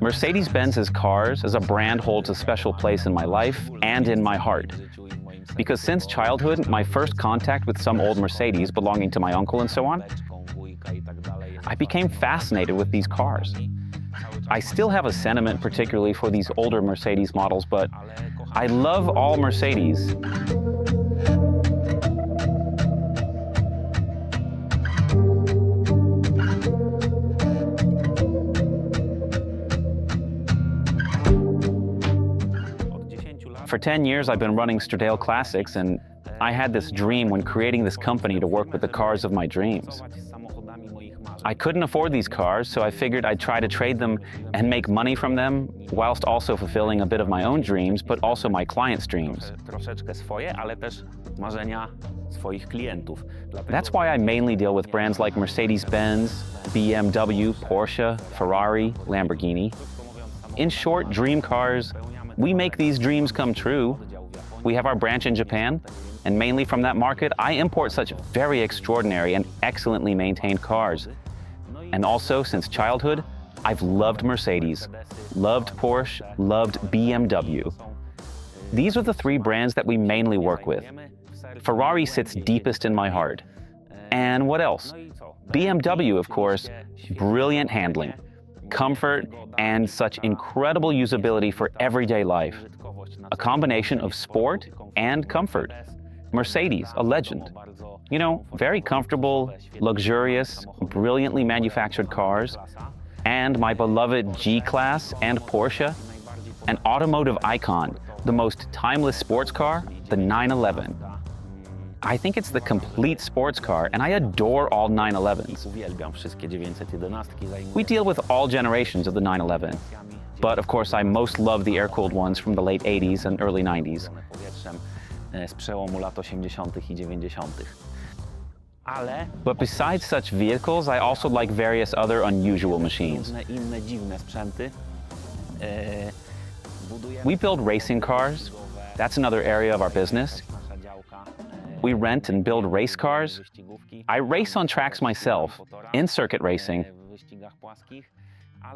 Mercedes-Benz's cars as a brand holds a special place in my life and in my heart. Because since childhood, my first contact with some old Mercedes belonging to my uncle and so on, I became fascinated with these cars. I still have a sentiment particularly for these older Mercedes models, but I love all Mercedes. For 10 years, I've been running STRADALE Classics, and I had this dream when creating this company to work with the cars of my dreams. I couldn't afford these cars, so I figured I'd try to trade them and make money from them, whilst also fulfilling a bit of my own dreams, but also my clients' dreams. That's why I mainly deal with brands like Mercedes-Benz, BMW, Porsche, Ferrari, Lamborghini. In short, dream cars. We make these dreams come true. We have our branch in Japan, and mainly from that market, I import such very extraordinary and excellently maintained cars. And also, since childhood, I've loved Mercedes, loved Porsche, loved BMW. These are the three brands that we mainly work with. Ferrari sits deepest in my heart. And what else? BMW, of course, brilliant handling, comfort, and such incredible usability for everyday life. A combination of sport and comfort. Mercedes, a legend. You know, very comfortable, luxurious, brilliantly manufactured cars. And my beloved G-Class and Porsche, an automotive icon, the most timeless sports car, the 911. I think it's the complete sports car, and I adore all 911s. We deal with all generations of the 911, but of course I most love the air-cooled ones from the late 80s and early 90s. But besides such vehicles, I also like various other unusual machines. We build racing cars. That's another area of our business. We rent and build race cars. I race on tracks myself, in circuit racing.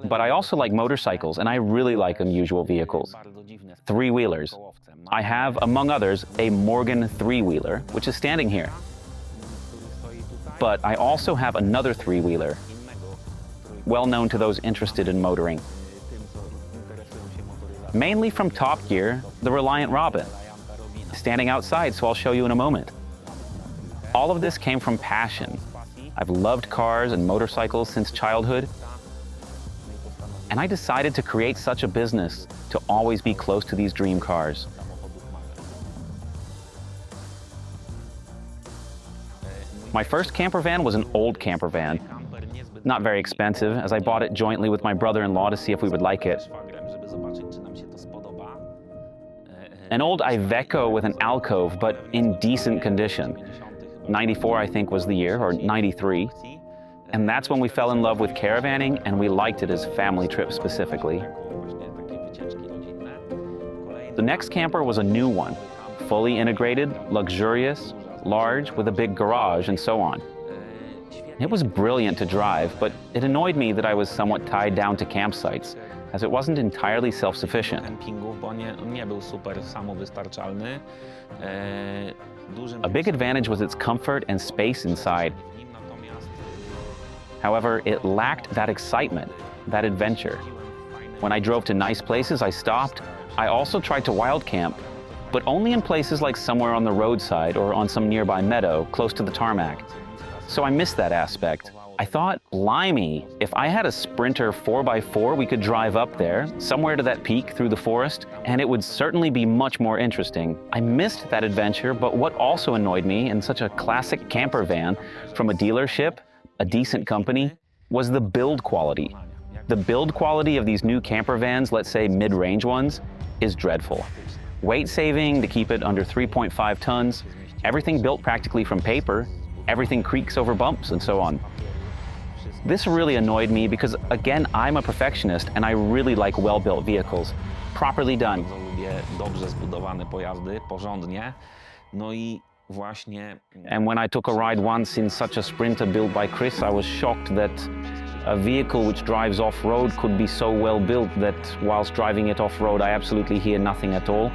But I also like motorcycles, and I really like unusual vehicles. Three-wheelers. I have, among others, a Morgan three-wheeler, which is standing here. But I also have another three-wheeler, well known to those interested in motoring. Mainly from Top Gear, the Reliant Robin. Standing outside, so I'll show you in a moment. All of this came from passion. I've loved cars and motorcycles since childhood, and I decided to create such a business to always be close to these dream cars. My first camper van was an old camper van. Not very expensive, as I bought it jointly with my brother-in-law to see if we would like it. An old Iveco with an alcove, but in decent condition. 94, I think, was the year, or 93. And that's when we fell in love with caravanning, and we liked it as family trips specifically. The next camper was a new one, fully integrated, luxurious, large, with a big garage, and so on. It was brilliant to drive, but it annoyed me that I was somewhat tied down to campsites, as it wasn't entirely self-sufficient. A big advantage was its comfort and space inside. However, it lacked that excitement, that adventure. When I drove to nice places, I stopped. I also tried to wild camp, but only in places like somewhere on the roadside or on some nearby meadow close to the tarmac. So I missed that aspect. I thought, limey, if I had a Sprinter 4x4, we could drive up there, somewhere to that peak through the forest, and it would certainly be much more interesting. I missed that adventure, but what also annoyed me in such a classic camper van from a dealership, a decent company, was the build quality. The build quality of these new camper vans, let's say mid-range ones, is dreadful. Weight saving to keep it under 3.5 tons, everything built practically from paper, everything creaks over bumps, and so on. This really annoyed me because, again, I'm a perfectionist and I really like well-built vehicles, properly done. And when I took a ride once in such a Sprinter built by Chris, I was shocked that A vehicle which drives off-road could be so well built that whilst driving it off-road, I absolutely hear nothing at all.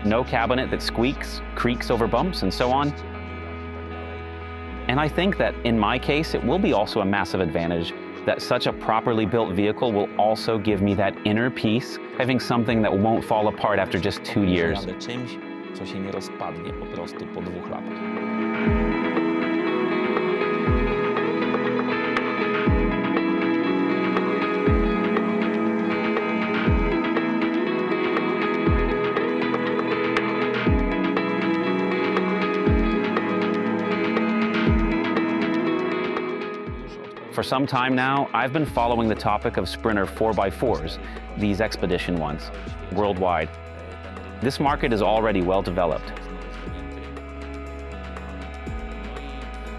No cabinet that squeaks, creaks over bumps, and so on. And I think that in my case, it will be also a massive advantage that such a properly built vehicle will also give me that inner peace, having something that won't fall apart after just 2 years. Czymś, co się nie rozpadnie po prostu po 2 latach. For some time now, I've been following the topic of Sprinter 4x4s, these expedition ones, worldwide. This market is already well developed.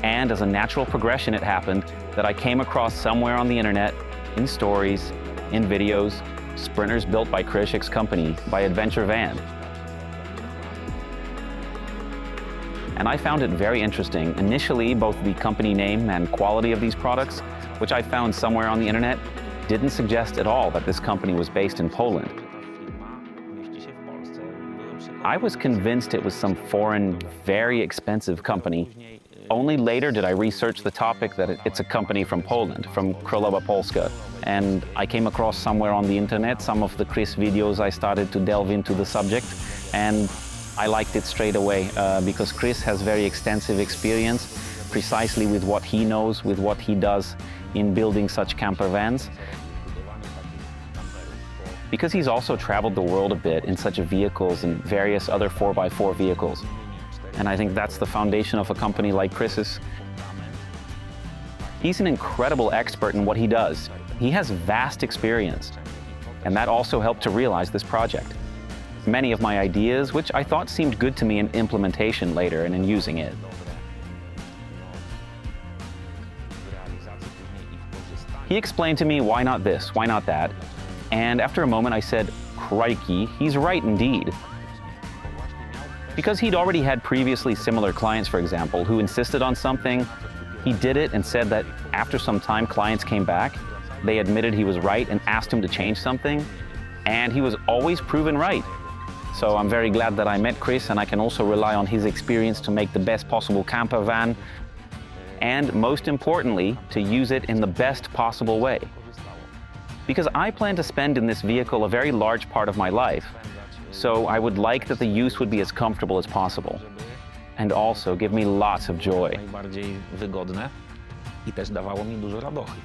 And as a natural progression, it happened that I came across somewhere on the internet, in stories, in videos, Sprinters built by Krzysiek's company, by Adventure Van. And I found it very interesting. Initially, both the company name and quality of these products, which I found somewhere on the internet, didn't suggest at all that this company was based in Poland. I was convinced it was some foreign, very expensive company. Only later did I research the topic that it's a company from Poland, from Królowa Polska. And I came across somewhere on the internet some of the Chris videos. I started to delve into the subject, and I liked it straight away because Chris has very extensive experience precisely with what he knows, with what he does in building such camper vans. Because he's also traveled the world a bit in such vehicles and various other 4x4 vehicles. And I think that's the foundation of a company like Chris's. He's an incredible expert in what he does. He has vast experience. And that also helped to realize this project. Many of my ideas, which I thought seemed good to me in implementation later and in using it. He explained to me why not this, why not that, and after a moment I said, crikey, he's right indeed. Because he'd already had previously similar clients, for example, who insisted on something, he did it and said that after some time clients came back, they admitted he was right and asked him to change something, and he was always proven right. So I'm very glad that I met Chris, and I can also rely on his experience to make the best possible camper van, and most importantly, to use it in the best possible way. Because I plan to spend in this vehicle a very large part of my life, so I would like that the use would be as comfortable as possible, and also give me lots of joy. Najbardziej wygodne I też dawało mi dużo radochy.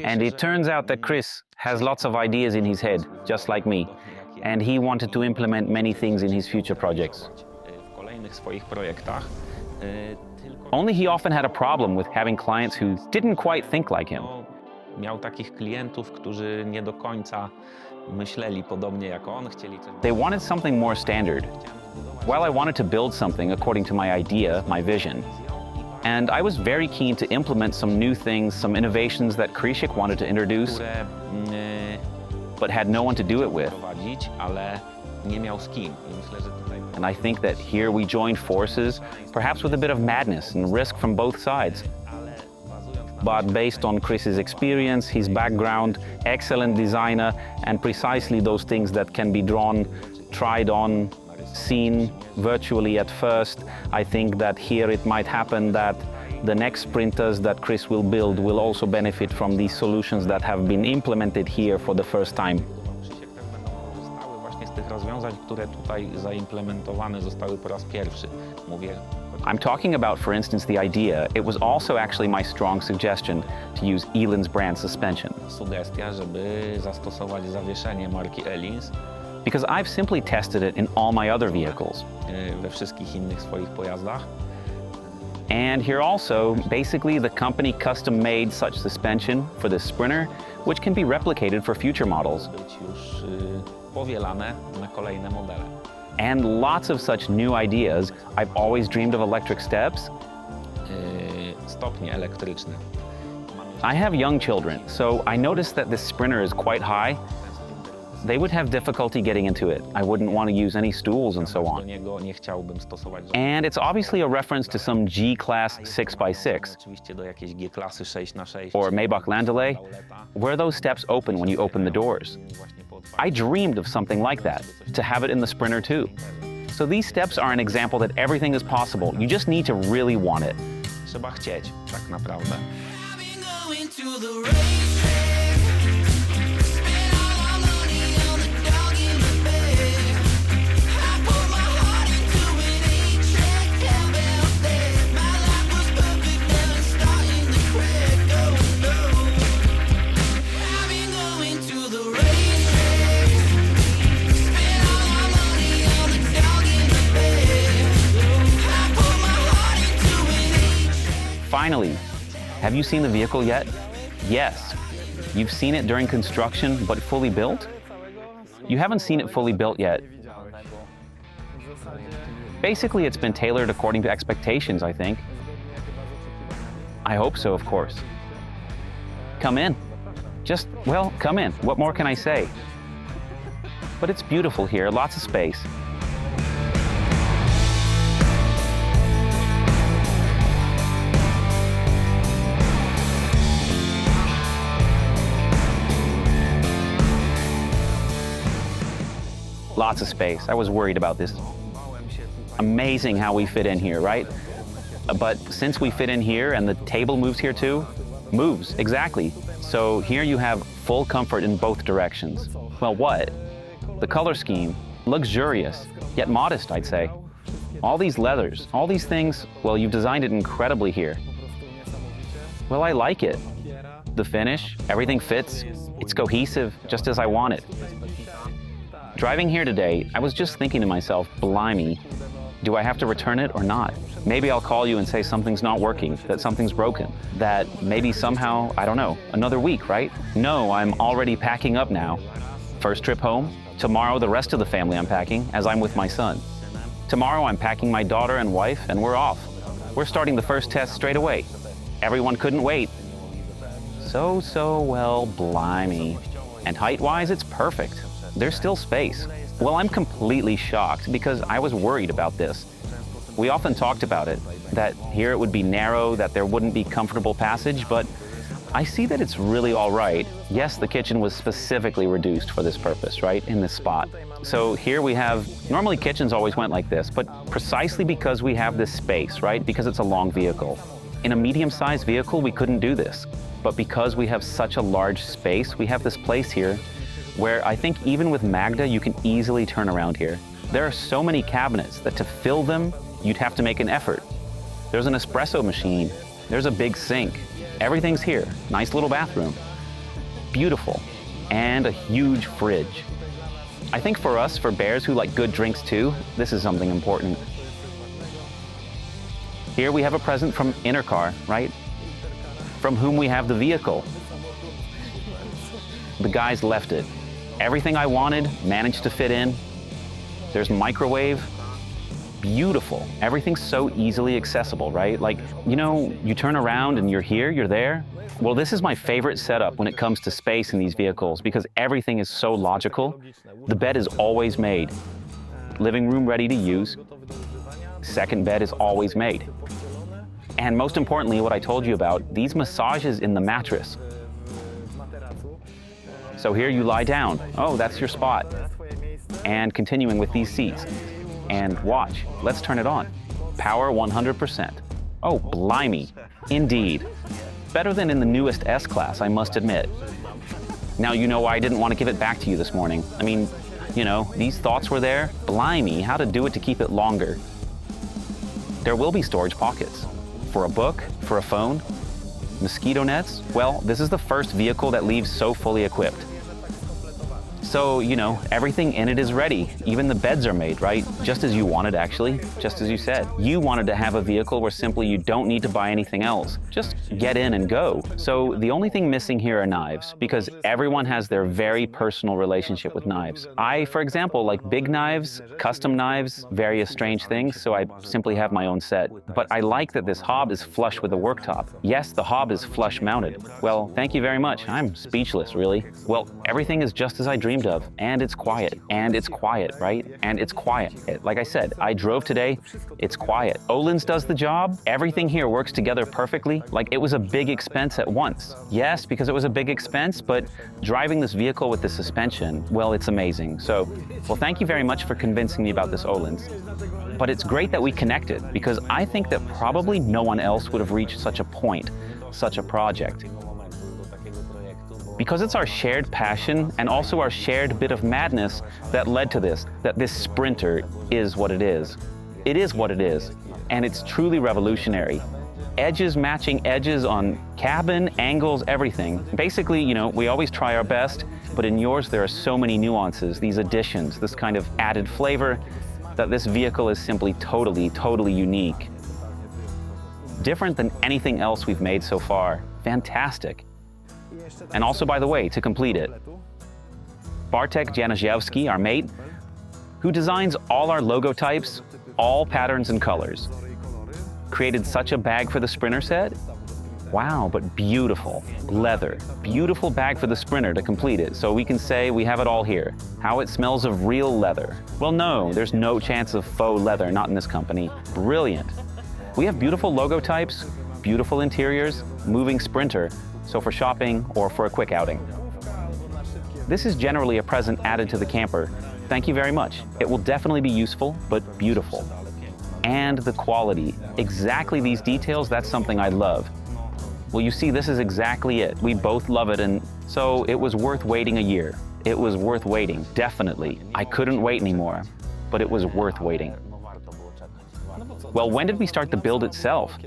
And it turns out that Chris has lots of ideas in his head, just like me, and he wanted to implement many things in his future projects. Only he often had a problem with having clients who didn't quite think like him. Miał takich klientów, którzy nie do końca myśleli podobnie jak on, chcieli coś. They wanted something more standard, while I wanted to build something according to my idea, my vision. And I was very keen to implement some new things, some innovations that Krzysiek wanted to introduce, but had no one to do it with. Ale nie miał z kim. And I think that here we joined forces, perhaps with a bit of madness and risk from both sides. But based on Chris's experience, his background, excellent designer, and precisely those things that can be drawn, tried on, seen virtually at first, I think that here it might happen that the next sprinters that Chris will build will also benefit from these solutions that have been implemented here for the first time. Właśnie z tych rozwiązań, które tutaj zaimplementowane zostały po raz pierwszy. Mówię. I'm talking about, for instance, the idea. It was also actually my strong suggestion to use Elin's brand suspension. Sugestia, żeby zastosować zawieszenie marki Elins. Because I've simply tested it in all my other vehicles. We wszystkich innych swoich pojazdach. And here also, basically the company custom made such suspension for this Sprinter, which can be replicated for future models. Być już powielane na kolejne modele. And lots of such new ideas. I've always dreamed of electric steps. Stopnie elektryczne. I have young children, so I noticed that this Sprinter is quite high. they would have difficulty getting into it. I wouldn't want to use any stools and so Do on. niego nie chciałbym stosować And it's obviously a reference to some G-Class 6x6 oczywiście do jakiejś G-klasy 6x6 or Maybach Landaulet, where those steps open when you open the doors. I dreamed of something like that, to have it in the Sprinter too. So these steps are an example that everything is possible. You just need to really want it. Trzeba chcieć, tak naprawdę. I've been going to the racetrack, spent all my money on the dog in the bed. I put my heart into an 8-track, how about that? My life was perfect, now it's starting to crack. Oh no, I've been going to the racetrack, spent all my money on the dog in the bed. I put my heart into an 8-track. Finally, have you seen the vehicle yet? Yes. You've seen it during construction, but fully built? You haven't seen it fully built yet. Basically, it's been tailored according to expectations, I think. I hope so, of course. Come in. Just, well, come in. What more can I say? But it's beautiful here, lots of space. Lots of space. I was worried about this. Amazing how we fit in here, right? But since we fit in here and the table moves here too, moves, exactly. So here you have full comfort in both directions. Well, what? The color scheme, luxurious, yet modest, I'd say. All these leathers, all these things, well, you've designed it incredibly here. Well, I like it. The finish, everything fits. It's cohesive, just as I want it. Driving here today, I was just thinking to myself, blimey, do I have to return it or not? Maybe I'll call you and say something's not working, that something's broken, that maybe somehow, I don't know, another week, right? No, I'm already packing up now. First trip home. Tomorrow, the rest of the family I'm packing, as I'm with my son. Tomorrow, I'm packing my daughter and wife, and we're off. We're starting the first test straight away. Everyone couldn't wait. So, well, blimey. And height-wise, it's perfect. There's still space. Well, I'm completely shocked because I was worried about this. We often talked about it, that here it would be narrow, that there wouldn't be comfortable passage, but I see that it's really all right. Yes, the kitchen was specifically reduced for this purpose, right, in this spot. So here we have, normally kitchens always went like this, but precisely because we have this space, right, because it's a long vehicle. In a medium-sized vehicle, we couldn't do this. But because we have such a large space, we have this place here where I think even with Magda, you can easily turn around here. There are so many cabinets that to fill them, you'd have to make an effort. There's an espresso machine. There's a big sink. Everything's here. Nice little bathroom. Beautiful. And a huge fridge. I think for us, for bears who like good drinks too, this is something important. Here we have a present from Intercar, right? From whom we have the vehicle. The guys left it. Everything I wanted managed to fit in. There's microwave. Beautiful. Everything's so easily accessible, right? Like, you know, you turn around and you're here, you're there. Well, this is my favorite setup when it comes to space in these vehicles because everything is so logical. The bed is always made. Living room ready to use. Second bed is always made. And most importantly, what I told you about, these massages in the mattress. So here you lie down. Oh, that's your spot. And continuing with these seats. And watch, let's turn it on. Power 100%. Oh, blimey. Indeed. Better than in the newest S-Class, I must admit. Now you know why I didn't want to give it back to you this morning. I mean, you know, these thoughts were there. Blimey, how to do it to keep it longer. There will be storage pockets. For a book, for a phone, mosquito nets. Well, this is the first vehicle that leaves so fully equipped. So, you know, everything in it is ready. Even the beds are made, right? Just as you wanted, actually. Just as you said. You wanted to have a vehicle where simply you don't need to buy anything else. Just get in and go. So the only thing missing here are knives, because everyone has their very personal relationship with knives. I, for example, like big knives, custom knives, various strange things, so I simply have my own set. But I like that this hob is flush with the worktop. Yes, the hob is flush mounted. Well, thank you very much. I'm speechless, really. Well, everything is just as I dreamed dreamed of. And it's quiet, and it's quiet, right? And it's quiet. Like I said, I drove today, it's quiet. Öhlins does the job. Everything here works together perfectly. Like, it was a big expense at once. Yes, because it was a big expense, but driving this vehicle with the suspension, well, it's amazing. So, well, thank you very much for convincing me about this Öhlins. But it's great that we connected, because I think that probably no one else would have reached such a point, such a project. Because it's our shared passion and also our shared bit of madness that led to this, that this Sprinter is what it is. It is what it is, and it's truly revolutionary. Edges matching edges on cabin, angles, everything. Basically, you know, we always try our best, but in yours there are so many nuances, these additions, this kind of added flavor, that this vehicle is simply totally unique. Different than anything else we've made so far. Fantastic. And also, by the way, to complete it, Bartek Januszewski, our mate, who designs all our logo types, all patterns and colors, created such a bag for the Sprinter set. Wow, but beautiful. Leather. Beautiful bag for the Sprinter to complete it, so we can say we have it all here. How it smells of real leather. Well, no, there's no chance of faux leather, not in this company. Brilliant. We have beautiful logo types, beautiful interiors, moving Sprinter, so for shopping or for a quick outing. This is generally a present added to the camper. Thank you very much. It will definitely be useful, but beautiful. And the quality. Exactly these details, that's something I love. Well, you see, this is exactly it. We both love it, and so it was worth waiting a year. It was worth waiting, definitely. I couldn't wait anymore, but it was worth waiting. Well, when did we start the build itself?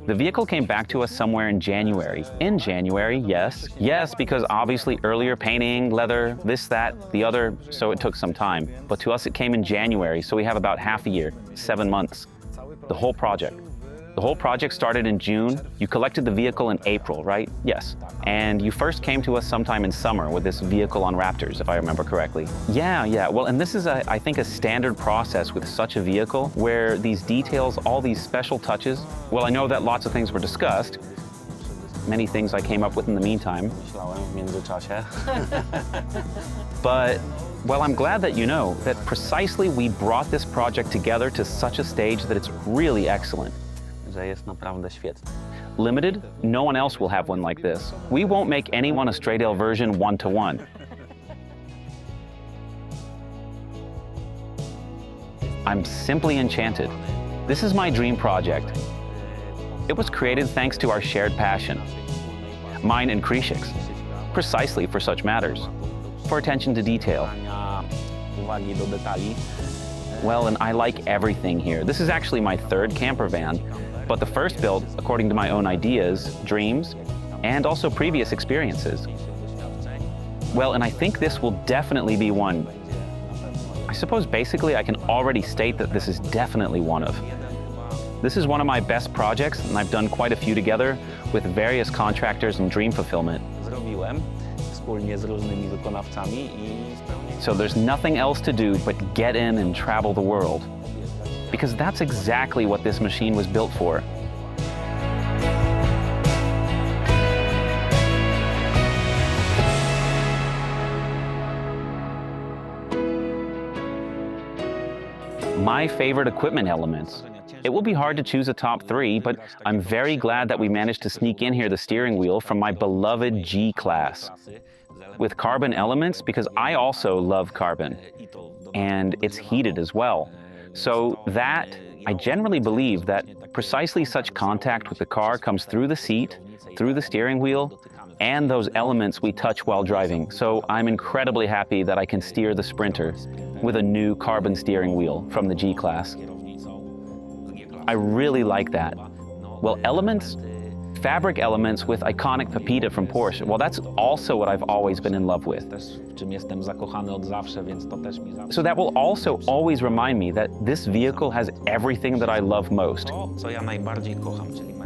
The vehicle came back to us somewhere in January. In January, yes. Yes, because obviously earlier painting, leather, this, that, the other, so it took some time. But to us it came in January, so we have about half a year, 7 months. The whole project. The whole project started in June. You collected the vehicle in April, right? Yes. And you first came to us sometime in summer with this vehicle on Raptors, if I remember correctly. Yeah. Well, and this is, I think, a standard process with such a vehicle where these details, all these special touches, well, I know that lots of things were discussed. Many things I came up with in the meantime. But, well, I'm glad that you know that precisely we brought this project together to such a stage that it's really excellent. Limited, no one else will have one like this. We won't make anyone a STRADALE version 1-to-1. I'm simply enchanted. This is my dream project. It was created thanks to our shared passion. Mine and Krzysiek's, precisely for such matters. For attention to detail. Well, and I like everything here. This is actually my third camper van. But the first built according to my own ideas, dreams, and also previous experiences. Well, and I think this will definitely be one. I suppose basically I can already state that this is definitely one of. This is one of my best projects, and I've done quite a few together with various contractors and dream fulfillment. So there's nothing else to do but get in and travel the world. Because that's exactly what this machine was built for. My favorite equipment elements. It will be hard to choose a top 3, but I'm very glad that we managed to sneak in here the steering wheel from my beloved G-Class. With carbon elements, because I also love carbon, and it's heated as well. So that, I generally believe that precisely such contact with the car comes through the seat, through the steering wheel, and those elements we touch while driving. So I'm incredibly happy that I can steer the Sprinter with a new carbon steering wheel from the G-Class. I really like that. Well, elements, fabric elements with iconic Pepita from Porsche. Well, that's also what I've always been in love with. So that will also always remind me that this vehicle has everything that I love most.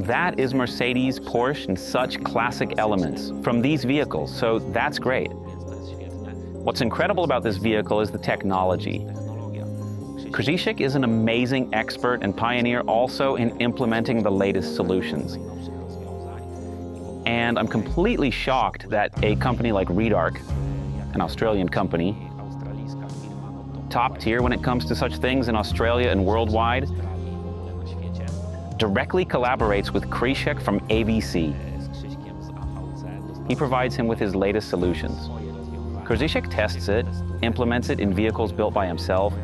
That is Mercedes, Porsche, and such classic elements from these vehicles, so that's great. What's incredible about this vehicle is the technology. Krzysiek is an amazing expert and pioneer also in implementing the latest solutions. And I'm completely shocked that a company like Redarc an Australian company, top tier when it comes to such things in Australia and worldwide, directly collaborates with Krzysiek from AVC. He provides him with his latest solutions. Krzysiek tests it, implements it in vehicles built by himself,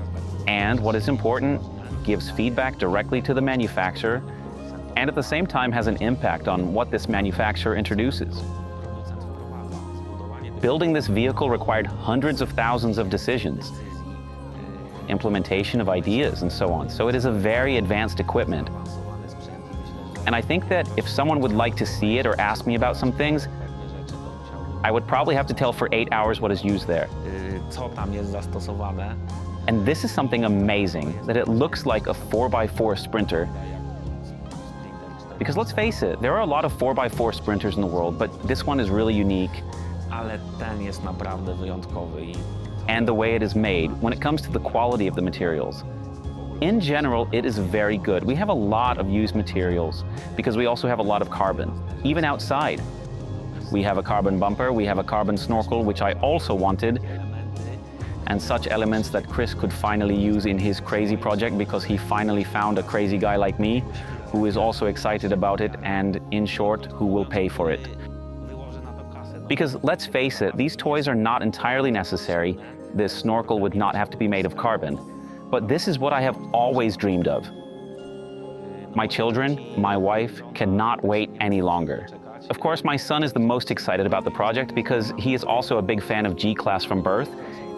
and what is important, gives feedback directly to the manufacturer, and at the same time has an impact on what this manufacturer introduces. Building this vehicle required hundreds of thousands of decisions, implementation of ideas, and so on. So it is a very advanced equipment. And I think that if someone would like to see it or ask me about some things, I would probably have to tell for 8 hours what is used there. Co tam jest zastosowane. And this is something amazing, that it looks like a 4x4 Sprinter. Because let's face it, there are a lot of 4x4 Sprinters in the world, but this one is really unique. Ale ten jest naprawdę wyjątkowy i And the way it is made when it comes to the quality of the materials. In general, it is very good. We have a lot of used materials because we also have a lot of carbon, even outside. We have a carbon bumper, we have a carbon snorkel, which I also wanted, and such elements that Chris could finally use in his crazy project because he finally found a crazy guy like me who is also excited about it and, in short, who will pay for it. Because let's face it, these toys are not entirely necessary. This snorkel would not have to be made of carbon. But this is what I have always dreamed of. My children, my wife, cannot wait any longer. Of course, my son is the most excited about the project because he is also a big fan of G-Class from birth,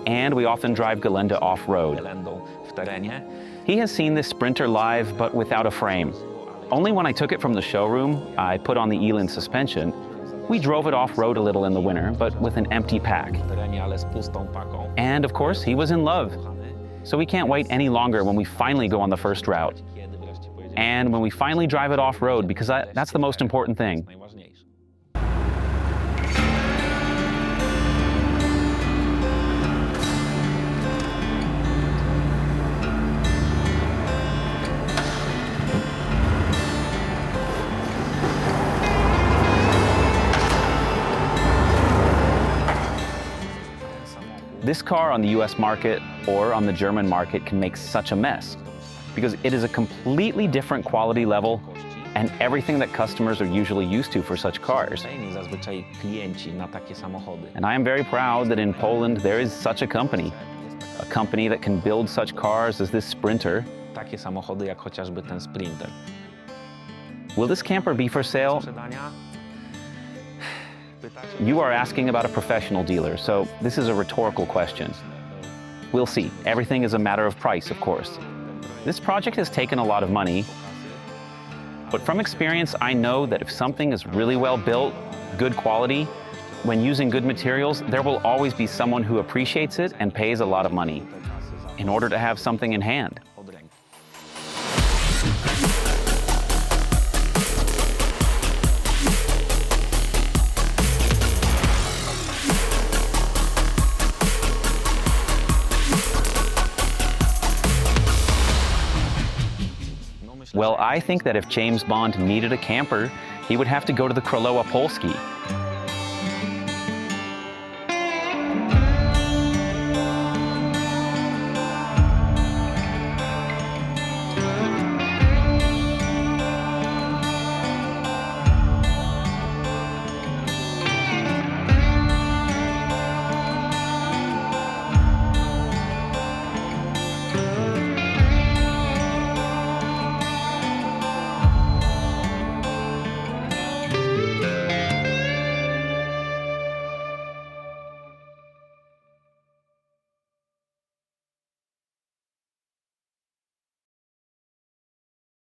and we often drive Gelände off-road. Gelendą w terenie. He has seen this Sprinter live, but without a frame. Only when I took it from the showroom, I put on the Elin suspension. We drove it off-road a little in the winter, but with an empty pack. W terenie, ale z pustą paką. And of course, he was in love. So we can't wait any longer when we finally go on the first route. Kiedy wreszcie pojedziemy. And when we finally drive it off-road, because that's the most important thing. Najważniejsze. This car on the US market or on the German market can make such a mess because it is a completely different quality level and everything that customers are usually used to for such cars. Zwyczajni zazwyczaj klienci na takie samochody. And I am very proud that in Poland there is such a company that can build such cars as this Sprinter. Takie samochody jak chociażby ten Sprinter. Will this camper be for sale? Sprzedania? Pytacie? You are asking about a professional dealer, so this is a rhetorical question. We'll see. Everything is a matter of price, of course. This project has taken a lot of money, but from experience, I know that if something is really well built, good quality, when using good materials, there will always be someone who appreciates it and pays a lot of money in order to have something in hand. Od ręki. Well, I think that if James Bond needed a camper, he would have to go to the Krolowa Polski.